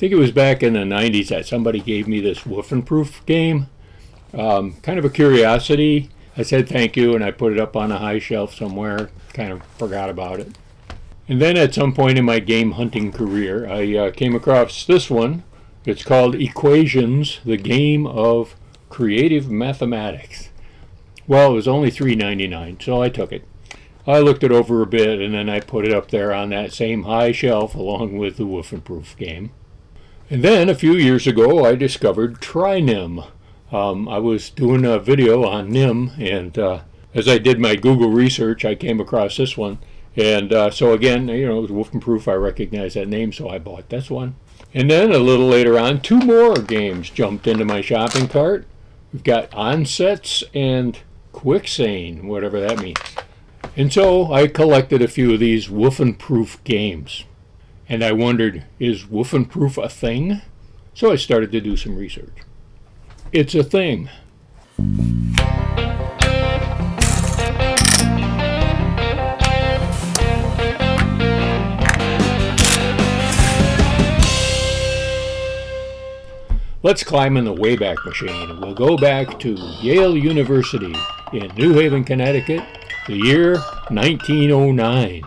think it was back in the 90s that somebody gave me this Wff-N-Proof game. Kind of a curiosity. I said thank you, and I put it up on a high shelf somewhere. Kind of forgot about it. And then at some point in my game hunting career, I came across this one. It's called Equations, the Game of Creative Mathematics. Well, it was only $3.99, so I took it. I looked it over a bit, and then I put it up there on that same high shelf along with the Wff-N-Proof game. And then a few years ago, I discovered TriNim. I was doing a video on NIM, and as I did my Google research, I came across this one. And so again, it was Wff-N-Proof. I recognized that name, so I bought this one. And then a little later on, 2 more games jumped into my shopping cart. We've got Onsets and Quicksane, whatever that means. And so I collected a few of these Wff-N-Proof games. And I wondered, is Wff-N-Proof a thing? So I started to do some research. It's a thing. Let's climb in the Wayback Machine. We'll go back to Yale University in New Haven, Connecticut, the year 1909.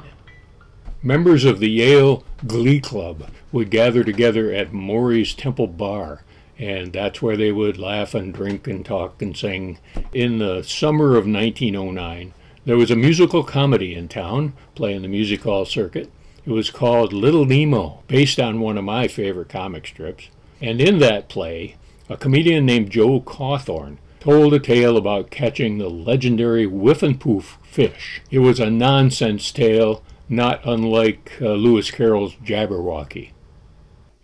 Members of the Yale Glee Club would gather together at Maury's Temple Bar, and that's where they would laugh and drink and talk and sing. In the summer of 1909, there was a musical comedy in town, playing the music hall circuit. It was called Little Nemo, based on one of my favorite comic strips. And in that play, a comedian named Joe Cawthorn told a tale about catching the legendary Wff-N-Proof fish. It was a nonsense tale, not unlike Lewis Carroll's Jabberwocky.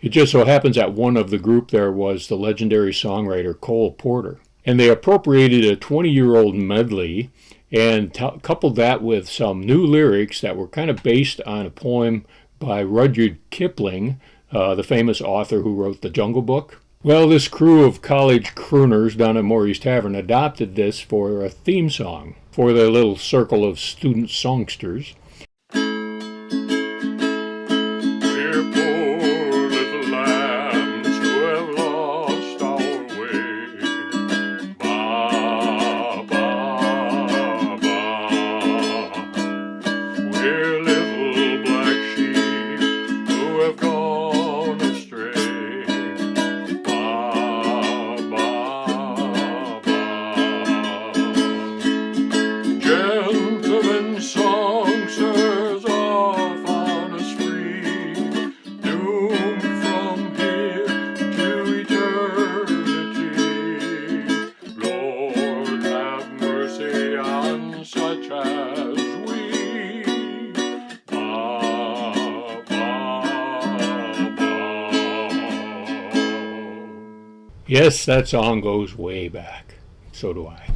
It just so happens that one of the group there was the legendary songwriter Cole Porter. And they appropriated a 20-year-old medley and coupled that with some new lyrics that were kind of based on a poem by Rudyard Kipling, the famous author who wrote The Jungle Book. Well, this crew of college crooners down at Maury's Tavern adopted this for a theme song for their little circle of student songsters. Yes, that song goes way back. So do I.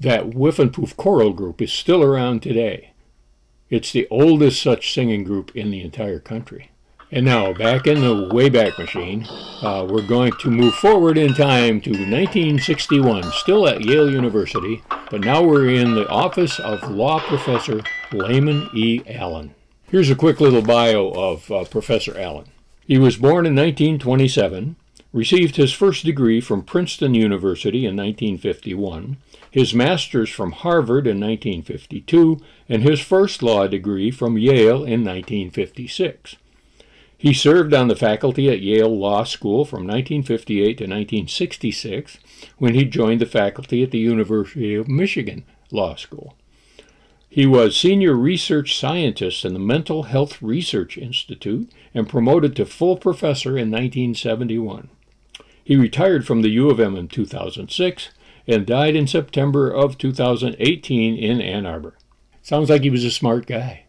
That Wff-N-Proof choral group is still around today. It's the oldest such singing group in the entire country. And now, back in the Wayback Machine, we're going to move forward in time to 1961, still at Yale University, but now we're in the office of law professor Lyman E. Allen. Here's a quick little bio of Professor Allen. He was born in 1927, received his first degree from Princeton University in 1951, his master's from Harvard in 1952, and his first law degree from Yale in 1956. He served on the faculty at Yale Law School from 1958 to 1966, when he joined the faculty at the University of Michigan Law School. He was senior research scientist in the Mental Health Research Institute and promoted to full professor in 1971. He retired from the U of M in 2006 and died in September of 2018 in Ann Arbor. Sounds like he was a smart guy.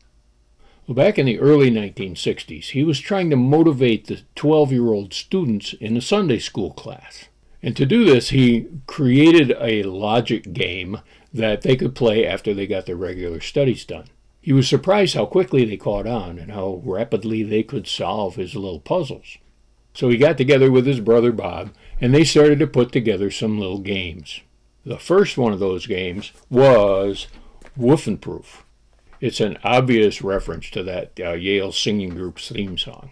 Well, back in the early 1960s, he was trying to motivate the 12-year-old students in a Sunday school class. And to do this, he created a logic game that they could play after they got their regular studies done. He was surprised how quickly they caught on and how rapidly they could solve his little puzzles. So he got together with his brother Bob, and they started to put together some little games. The first one of those games was Wff-N-Proof. It's an obvious reference to that Yale singing group's theme song.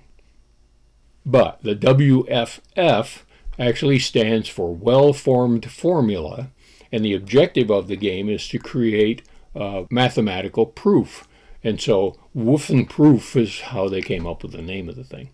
But the WFF actually stands for well-formed formula, and the objective of the game is to create a mathematical proof. And so Wff-N-Proof is how they came up with the name of the thing.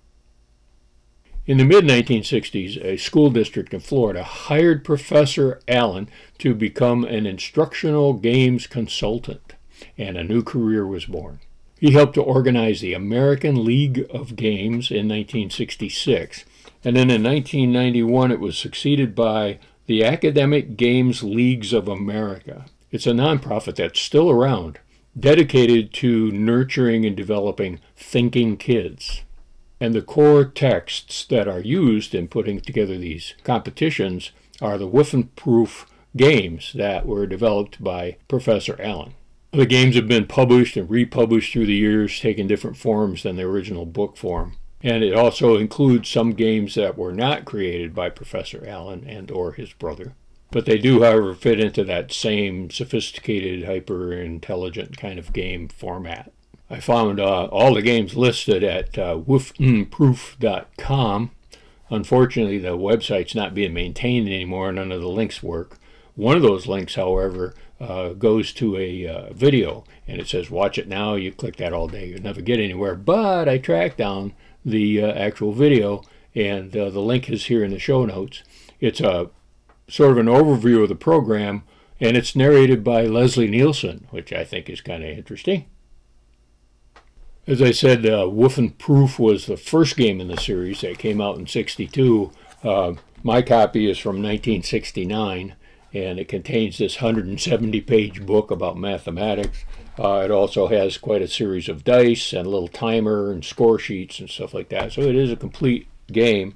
In the mid-1960s, a school district in Florida hired Professor Allen to become an instructional games consultant, and a new career was born. He helped to organize the American League of Games in 1966, and then in 1991 it was succeeded by the Academic Games Leagues of America. It's a nonprofit that's still around, dedicated to nurturing and developing thinking kids. And the core texts that are used in putting together these competitions are the Wff-N-Proof games that were developed by Professor Allen. The games have been published and republished through the years, taking different forms than the original book form. And it also includes some games that were not created by Professor Allen and or his brother. But they do, however, fit into that same sophisticated, hyper-intelligent kind of game format. I found all the games listed at Wff-N-Proof.com. Unfortunately, the website's not being maintained anymore. None of the links work. One of those links, however, goes to a video, and it says, watch it now. You click that all day. You'll never get anywhere. But I tracked down the actual video, and the link is here in the show notes. It's a sort of an overview of the program, and it's narrated by Leslie Nielsen, which I think is kind of interesting. As I said, Wff-N-Proof was the first game in the series that came out in '62. My copy is from 1969, and it contains this 170-page book about mathematics. It also has quite a series of dice and a little timer and score sheets and stuff like that. So it is a complete game.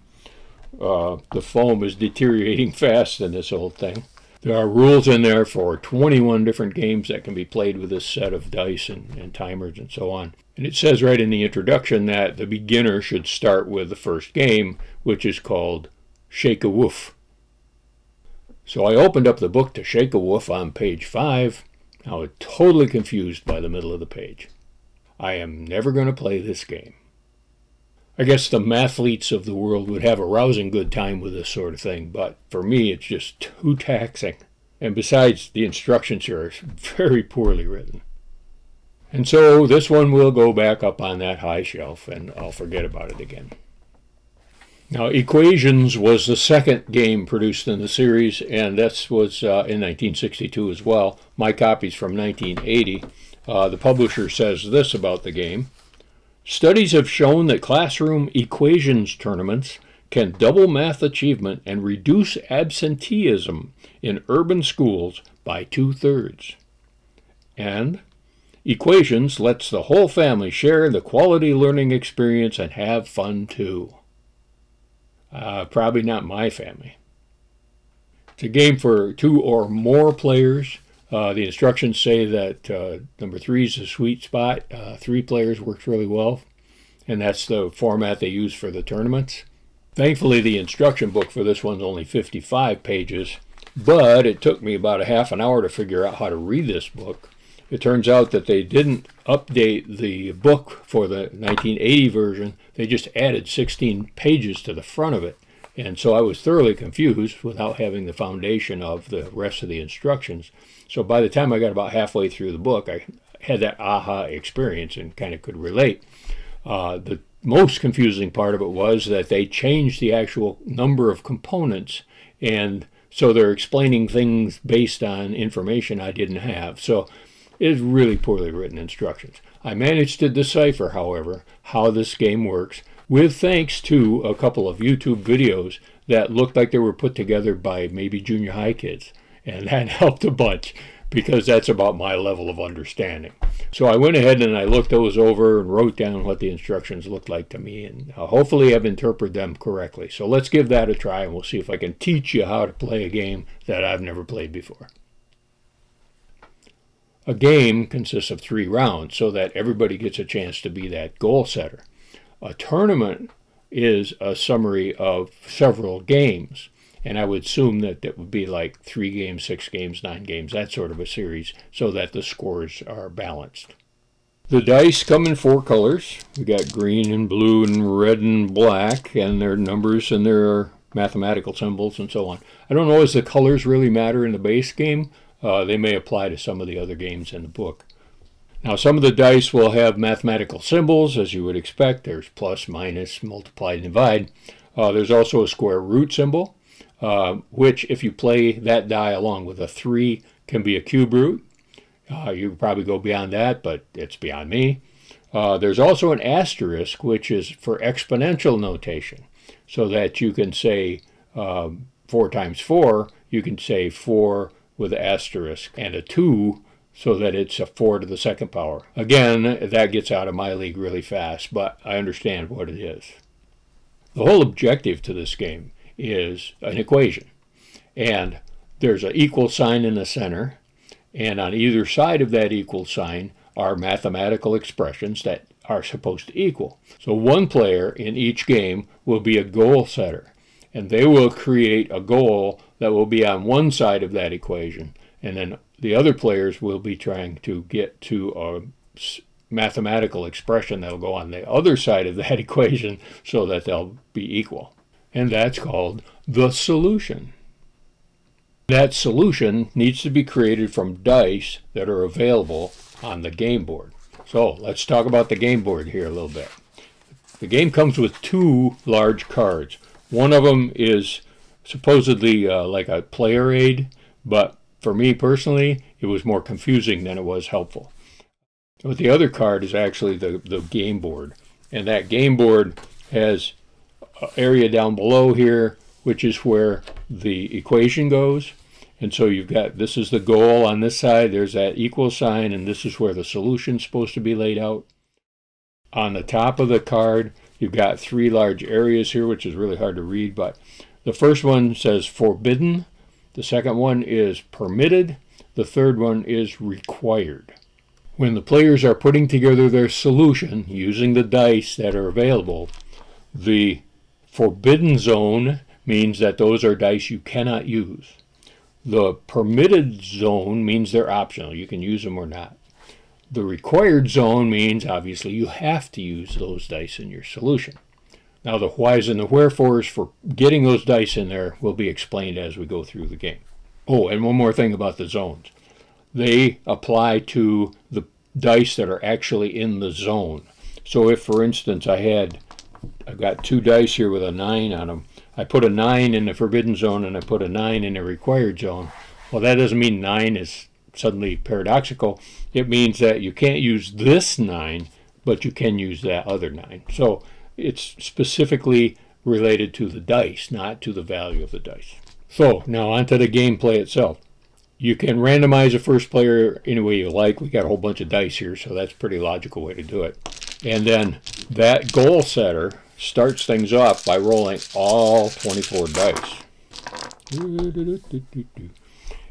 The foam is deteriorating fast in this old thing. There are rules in there for 21 different games that can be played with this set of dice and timers and so on. And it says right in the introduction that the beginner should start with the first game, which is called Shake a Woof. So I opened up the book to Shake a Woof on page 5. I was totally confused by the middle of the page. I am never going to play this game. I guess the mathletes of the world would have a rousing good time with this sort of thing, but for me it's just too taxing. And besides, the instructions here are very poorly written. And so this one will go back up on that high shelf, and I'll forget about it again. Now, Equations was the second game produced in the series, and this was in 1962 as well. My copy's from 1980. The publisher says this about the game. Studies have shown that classroom equations tournaments can double math achievement and reduce absenteeism in urban schools by 2/3. And Equations lets the whole family share the quality learning experience and have fun too. Probably not my family. It's a game for 2 or more players. The instructions say that number 3 is the sweet spot. 3 players works really well, and that's the format they use for the tournaments. Thankfully, the instruction book for this one's only 55 pages, but it took me about a half an hour to figure out how to read this book. It turns out that they didn't update the book for the 1980 version. They just added 16 pages to the front of it. And so I was thoroughly confused without having the foundation of the rest of the instructions. So by the time I got about halfway through the book, I had that aha experience and kind of could relate. The most confusing part of it was that they changed the actual number of components, and so they're explaining things based on information I didn't have. So it is really poorly written instructions. I managed to decipher, however, how this game works, with thanks to a couple of YouTube videos that looked like they were put together by maybe junior high kids. And that helped a bunch, because that's about my level of understanding. So I went ahead and I looked those over and wrote down what the instructions looked like to me, and hopefully I've interpreted them correctly. So let's give that a try, and we'll see if I can teach you how to play a game that I've never played before. A game consists of 3 rounds so that everybody gets a chance to be that goal setter. A tournament is a summary of several games, and I would assume that it would be like 3 games, 6 games, 9 games, that sort of a series, so that the scores are balanced. The dice come in 4 colors. We got green and blue and red and black, and their numbers and their mathematical symbols and so on. I don't know if the colors really matter in the base game. They may apply to some of the other games in the book. Now, some of the dice will have mathematical symbols, as you would expect. There's plus, minus, multiply, and divide. There's also a square root symbol, which, if you play that die along with a 3, can be a cube root. You could probably go beyond that, but it's beyond me. There's also an asterisk, which is for exponential notation, so that you can say 4 times 4, you can say 4 with an asterisk, and a 2, so that it's a 4 to the 2nd power. Again, that gets out of my league really fast, but I understand what it is. The whole objective to this game is an equation, and there's an equal sign in the center, and on either side of that equal sign are mathematical expressions that are supposed to equal. So one player in each game will be a goal setter, and they will create a goal that will be on one side of that equation, and then the other players will be trying to get to a mathematical expression that will go on the other side of that equation so that they'll be equal. And that's called the solution. That solution needs to be created from dice that are available on the game board. So let's talk about the game board here a little bit. The game comes with 2 large cards. One of them is supposedly like a player aid, but for me personally, it was more confusing than it was helpful. But the other card is actually the game board. And that game board has an area down below here, which is where the equation goes. And so you've got, this is the goal on this side, there's that equal sign, and this is where the solution's supposed to be laid out. On the top of the card, you've got 3 large areas here, which is really hard to read, but the first one says forbidden, the second one is permitted, the third one is required. When the players are putting together their solution using the dice that are available, the forbidden zone means that those are dice you cannot use. The permitted zone means they're optional. You can use them or not. The required zone means, obviously, you have to use those dice in your solution. Now, the whys and the wherefores for getting those dice in there will be explained as we go through the game. Oh, and one more thing about the zones. They apply to the dice that are actually in the zone. So if, for instance, I've got 2 dice here with a 9 on them, I put a 9 in the forbidden zone and I put a 9 in the required zone. Well, that doesn't mean 9 is suddenly paradoxical. It means that you can't use this 9, but you can use that other 9. So it's specifically related to the dice, not to the value of the dice. So now onto the gameplay itself. You can randomize a first player any way you like. We got a whole bunch of dice here, so that's a pretty logical way to do it. And then that goal setter starts things off by rolling all 24 dice.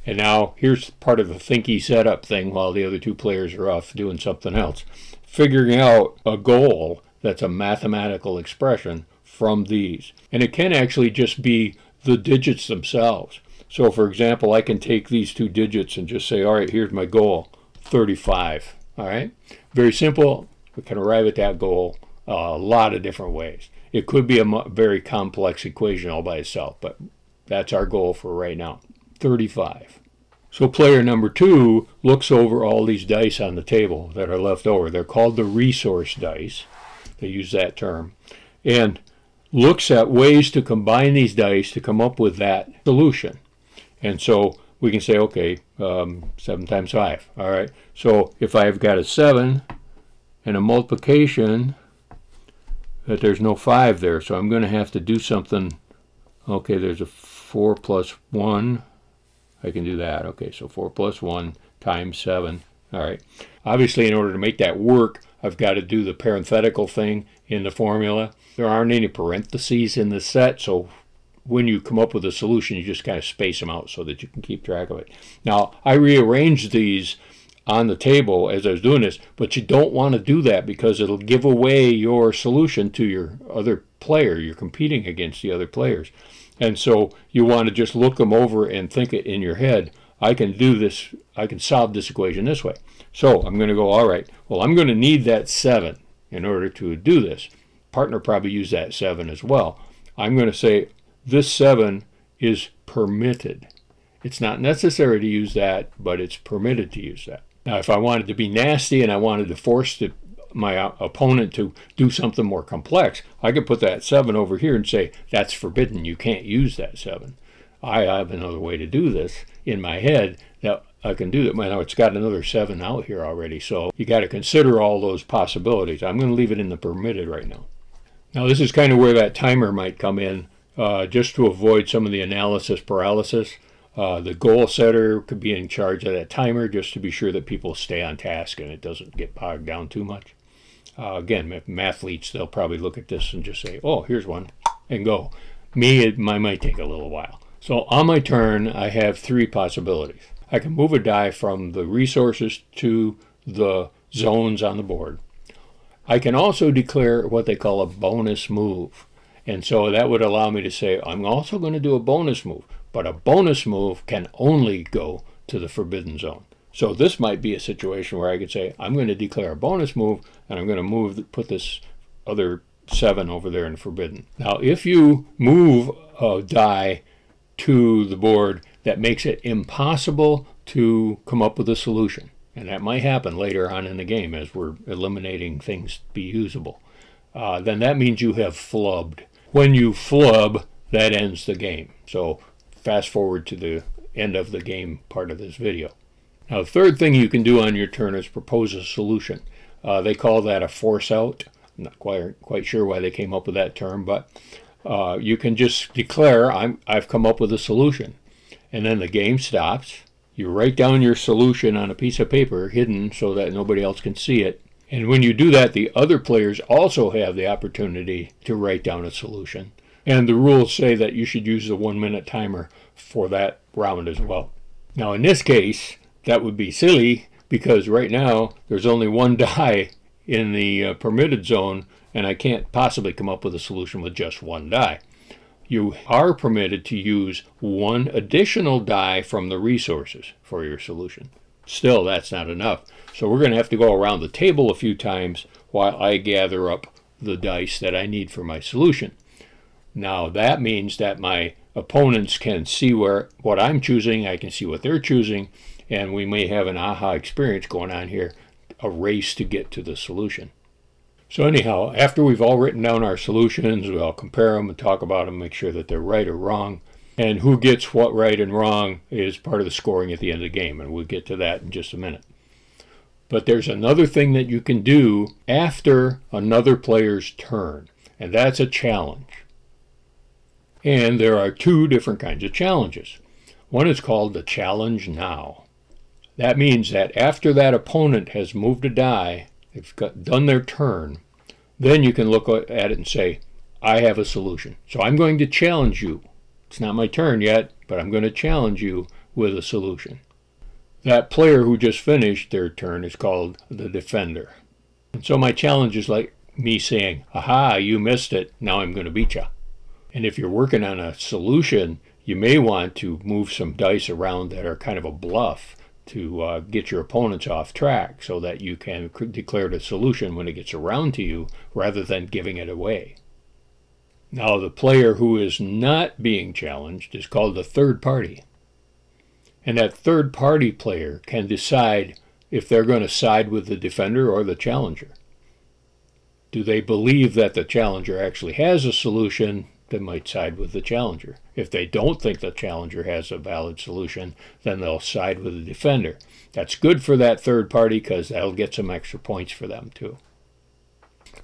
And now here's part of the thinky setup thing while the other 2 players are off doing something else. Figuring out a goal that's a mathematical expression from these. And it can actually just be the digits themselves. So for example, I can take these 2 digits and just say, all right, here's my goal, 35. All right? Very simple. We can arrive at that goal a lot of different ways. It could be a very complex equation all by itself, but that's our goal for right now, 35. So player number 2 looks over all these dice on the table that are left over. They're called the resource dice. They use that term. And looks at ways to combine these dice to come up with that solution. And so we can say, okay, 7 times 5. All right. So if I've got a 7 and a multiplication, that there's no 5 there, so I'm going to have to do something. Okay, there's a 4 plus 1. I can do that. Okay, so 4 plus 1 times 7. All right. Obviously, in order to make that work, I've got to do the parenthetical thing in the formula. There aren't any parentheses in the set, so when you come up with a solution, you just kind of space them out so that you can keep track of it. Now, I rearranged these on the table as I was doing this, but you don't want to do that because it'll give away your solution to your other player. You're competing against the other players. And so you want to just look them over and think it in your head. I can do this, I can solve this equation this way. So I'm going to go, all right, well, I'm going to need that 7 in order to do this. Partner probably used that 7 as well. I'm going to say this 7 is permitted. It's not necessary to use that, but it's permitted to use that. Now, if I wanted to be nasty and I wanted to force my opponent to do something more complex, I could put that 7 over here and say, that's forbidden. You can't use that 7. I have another way to do this in my head that I can do that. Now, it's got another 7 out here already, so you got to consider all those possibilities. I'm going to leave it in the permitted right now. Now, this is kind of where that timer might come in, just to avoid some of the analysis paralysis. The goal setter could be in charge of that timer just to be sure that people stay on task and it doesn't get bogged down too much. Again, mathletes, they'll probably look at this and just say, oh, here's one, and go. Me, it might take a little while. So on my turn, I have 3 possibilities. I can move a die from the resources to the zones on the board. I can also declare what they call a bonus move. And so that would allow me to say, I'm also going to do a bonus move. But a bonus move can only go to the forbidden zone. So this might be a situation where I could say, I'm going to declare a bonus move, and I'm going to put this other 7 over there in forbidden. Now, if you move a die to the board, that makes it impossible to come up with a solution. And that might happen later on in the game as we're eliminating things to be usable. Then that means you have flubbed. When you flub, that ends the game. So fast forward to the end of the game part of this video. Now, the third thing you can do on your turn is propose a solution. They call that a force out. I'm not quite sure why they came up with that term, but you can just declare, I've come up with a solution. And then the game stops. You write down your solution on a piece of paper, hidden so that nobody else can see it. And when you do that, the other players also have the opportunity to write down a solution. And the rules say that you should use the 1-minute timer for that round as well. Now, in this case, that would be silly because right now there's only 1 die in the permitted zone, and I can't possibly come up with a solution with just 1 die. You are permitted to use 1 additional die from the resources for your solution. Still, that's not enough. So we're going to have to go around the table a few times while I gather up the dice that I need for my solution. Now, that means that my opponents can see what I'm choosing, I can see what they're choosing, and we may have an aha experience going on here, a race to get to the solution. So anyhow, after we've all written down our solutions, we'll compare them and talk about them, make sure that they're right or wrong. And who gets what right and wrong is part of the scoring at the end of the game, and we'll get to that in just a minute. But there's another thing that you can do after another player's turn, and that's a challenge. And there are 2 different kinds of challenges. One is called the challenge now. That means that after that opponent has moved a die, they've done their turn, then you can look at it and say, I have a solution. So I'm going to challenge you. It's not my turn yet, but I'm going to challenge you with a solution. That player who just finished their turn is called the defender. And so my challenge is like me saying, aha, you missed it, now I'm going to beat you. And if you're working on a solution, you may want to move some dice around that are kind of a bluff to get your opponents off track so that you can declare the solution when it gets around to you rather than giving it away. Now, the player who is not being challenged is called the third party. And that third party player can decide if they're going to side with the defender or the challenger. Do they believe that the challenger actually has a solution? They might side with the challenger. If they don't think the challenger has a valid solution, then they'll side with the defender. That's good for that third party because that'll get some extra points for them too.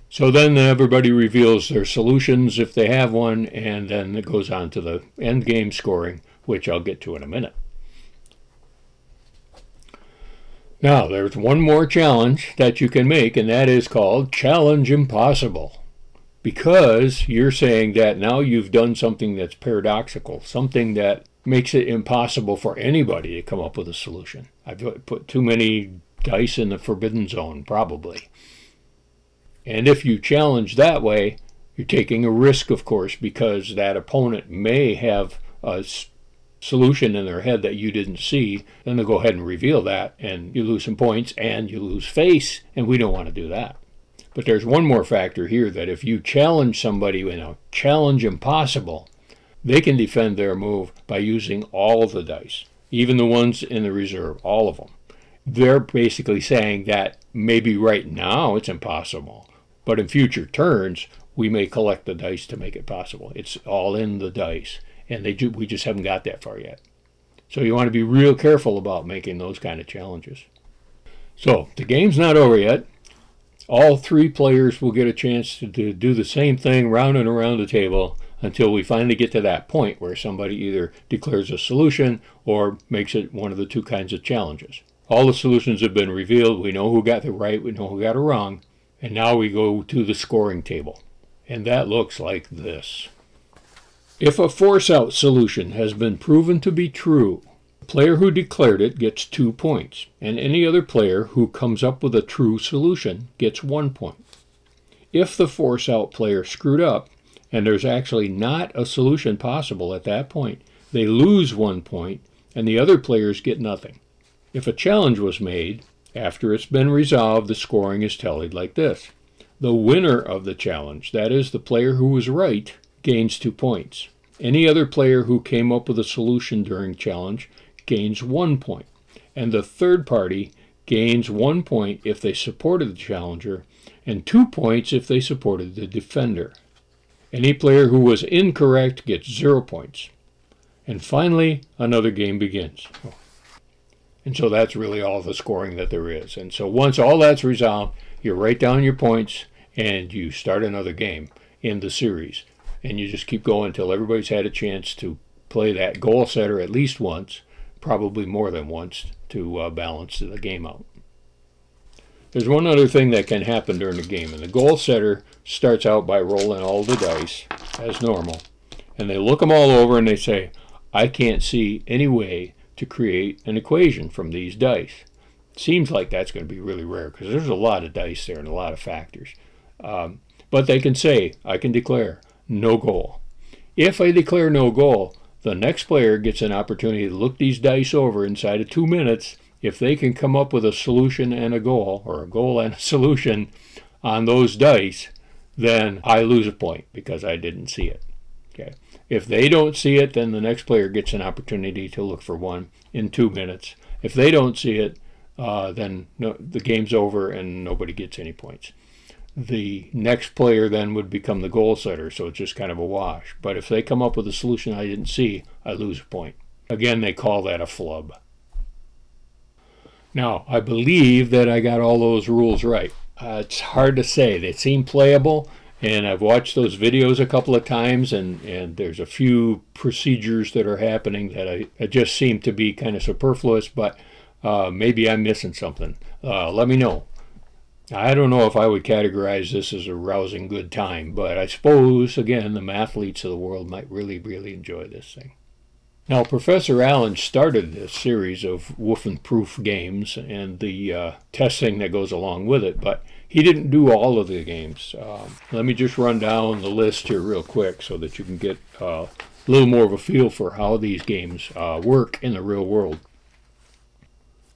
So then everybody reveals their solutions if they have one, and then it goes on to the end game scoring, which I'll get to in a minute. Now, there's one more challenge that you can make, and that is called Challenge Impossible. Because you're saying that now you've done something that's paradoxical, something that makes it impossible for anybody to come up with a solution. I've put too many dice in the forbidden zone, probably. And if you challenge that way, you're taking a risk, of course, because that opponent may have a solution in their head that you didn't see, then they'll go ahead and reveal that, and you lose some points and you lose face, and we don't want to do that. But there's one more factor here, that if you challenge somebody in a challenge impossible, they can defend their move by using all of the dice, even the ones in the reserve, all of them. They're basically saying that maybe right now it's impossible, but in future turns, we may collect the dice to make it possible. It's all in the dice, and we just haven't got that far yet. So you want to be real careful about making those kind of challenges. So the game's not over yet. All three players will get a chance to do the same thing round and around the table until we finally get to that point where somebody either declares a solution or makes it one of the two kinds of challenges. All the solutions have been revealed. We know who got it right, we know who got it wrong, and now we go to the scoring table. And that looks like this. If a force-out solution has been proven to be true, the player who declared it gets 2 points, and any other player who comes up with a true solution gets 1 point. If the force-out player screwed up, and there's actually not a solution possible at that point, they lose 1 point, and the other players get nothing. If a challenge was made, after it's been resolved, the scoring is tallied like this. The winner of the challenge, that is, the player who was right, gains 2 points. Any other player who came up with a solution during challenge gains 1 point. And the third party gains 1 point if they supported the challenger, and 2 points if they supported the defender. Any player who was incorrect gets 0 points. And finally, another game begins. And so that's really all the scoring that there is. And so once all that's resolved, you write down your points and you start another game in the series. And you just keep going until everybody's had a chance to play that goal setter at least once, probably more than once, to balance the game out. There's one other thing that can happen during the game, and the goal setter starts out by rolling all the dice as normal. And they look them all over and they say, I can't see any way to create an equation from these dice. Seems like that's going to be really rare because there's a lot of dice there and a lot of factors. But they can say, I can declare no goal. If I declare no goal, the next player gets an opportunity to look these dice over inside of 2 minutes. If they can come up with a solution and a goal, or a goal and a solution on those dice, then I lose a point because I didn't see it. Okay. If they don't see it, then the next player gets an opportunity to look for one in 2 minutes. If they don't see it, then the game's over and nobody gets any points. The next player then would become the goal setter, so it's just kind of a wash. But if they come up with a solution I didn't see, I lose a point. Again, they call that a flub. Now, I believe that I got all those rules right. It's hard to say. They seem playable. And I've watched those videos a couple of times, and there's a few procedures that are happening that I just seem to be kind of superfluous, but maybe I'm missing something. Let me know. I don't know if I would categorize this as a rousing good time, but I suppose, again, the mathletes of the world might really, really enjoy this thing. Now, Professor Allen started this series of Wff-N-Proof games and the testing that goes along with it, but he didn't do all of the games. Let me just run down the list here real quick so that you can get a little more of a feel for how these games work in the real world.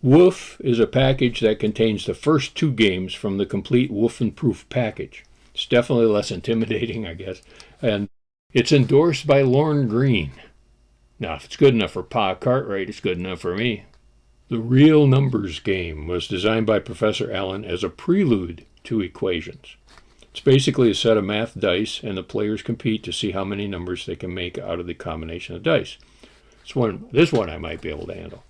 Woof is a package that contains the first 2 games from the complete Woof-N-Proof package. It's definitely less intimidating, I guess. And it's endorsed by Lorne Green. Now, if it's good enough for Pa Cartwright, it's good enough for me. The Real Numbers game was designed by Professor Allen as a prelude to equations. It's basically a set of math dice, and the players compete to see how many numbers they can make out of the combination of dice. This one I might be able to handle.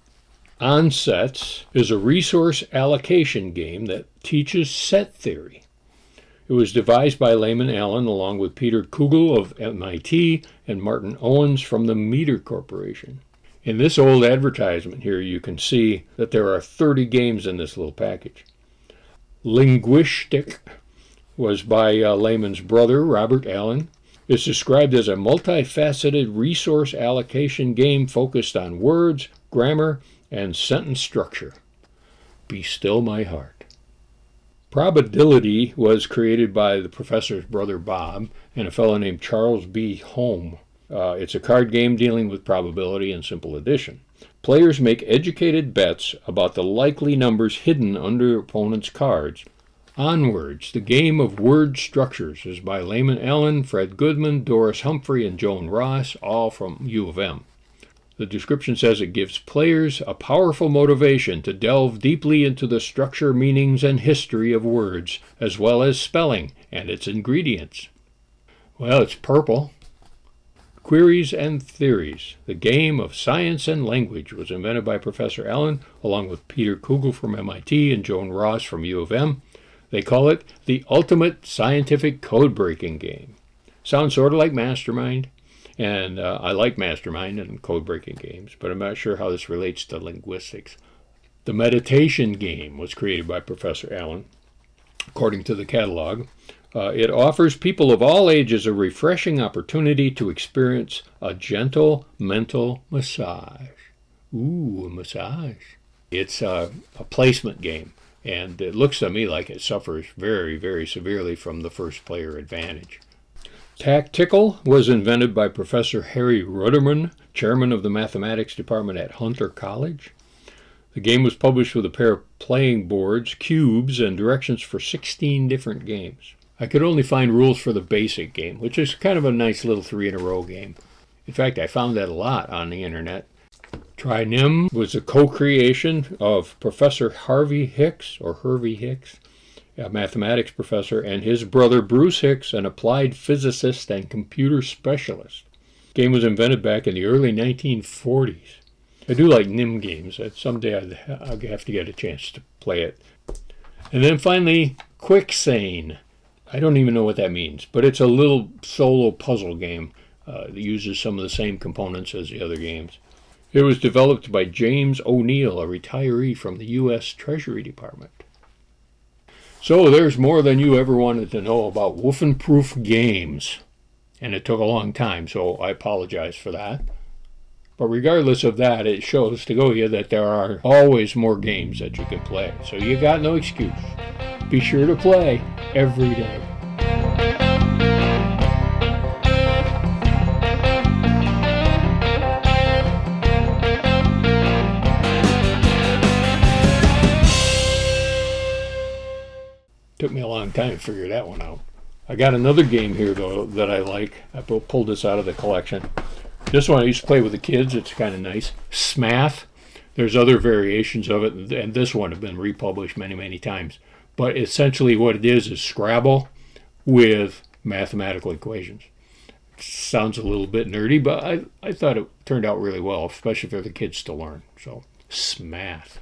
Onsets is a resource allocation game that teaches set theory. It was devised by Lyman Allen along with Peter Kugel of MIT and Martin Owens from the Meter Corporation. In this old advertisement here, you can see that there are 30 games in this little package. Linguistic was by Lyman's brother, Robert Allen. It's described as a multifaceted resource allocation game focused on words, grammar, and sentence structure. Be still my heart. Probability was created by the professor's brother Bob and a fellow named Charles B. Home. It's a card game dealing with probability and simple addition. Players make educated bets about the likely numbers hidden under opponents' cards. Onwards, the game of word structures is by Lyman E, Fred Goodman, Doris Humphrey, and Joan Ross, all from U of M. The description says it gives players a powerful motivation to delve deeply into the structure, meanings, and history of words, as well as spelling and its ingredients. Well, it's purple. Queries and Theories, the game of science and language, was invented by Professor Allen, along with Peter Kugel from MIT and Joan Ross from U of M. They call it the ultimate scientific code-breaking game. Sounds sort of like Mastermind. And I like Mastermind and code-breaking games, but I'm not sure how this relates to linguistics. The meditation game was created by Professor Allen, according to the catalog. It offers people of all ages a refreshing opportunity to experience a gentle mental massage. Ooh, a massage. It's a placement game, and it looks to me like it suffers very, very severely from the first player advantage. Tactical was invented by Professor Harry Ruderman, chairman of the mathematics department at Hunter College. The game was published with a pair of playing boards, cubes, and directions for 16 different games. I could only find rules for the basic game, which is kind of a nice little 3-in-a-row game. In fact, I found that a lot on the internet. Trinim was a co-creation of Professor Hervey Hicks, a mathematics professor, and his brother Bruce Hicks, an applied physicist and computer specialist. The game was invented back in the early 1940s. I do like NIM games. Someday I'll have to get a chance to play it. And then finally, Quicksane. I don't even know what that means, but it's a little solo puzzle game that uses some of the same components as the other games. It was developed by James O'Neill, a retiree from the U.S. Treasury Department. So there's more than you ever wanted to know about Wff-N-Proof games. And it took a long time, so I apologize for that. But regardless of that, it shows to you that there are always more games that you can play. So you got no excuse. Be sure to play every day. Took me a long time to figure that one out. I got another game here, though, that I like. I pulled this out of the collection. This one I used to play with the kids. It's kind of nice. Smath. There's other variations of it, and this one has been republished many, many times. But essentially what it is Scrabble with mathematical equations. It sounds a little bit nerdy, but I thought it turned out really well, especially for the kids to learn. So, Smath.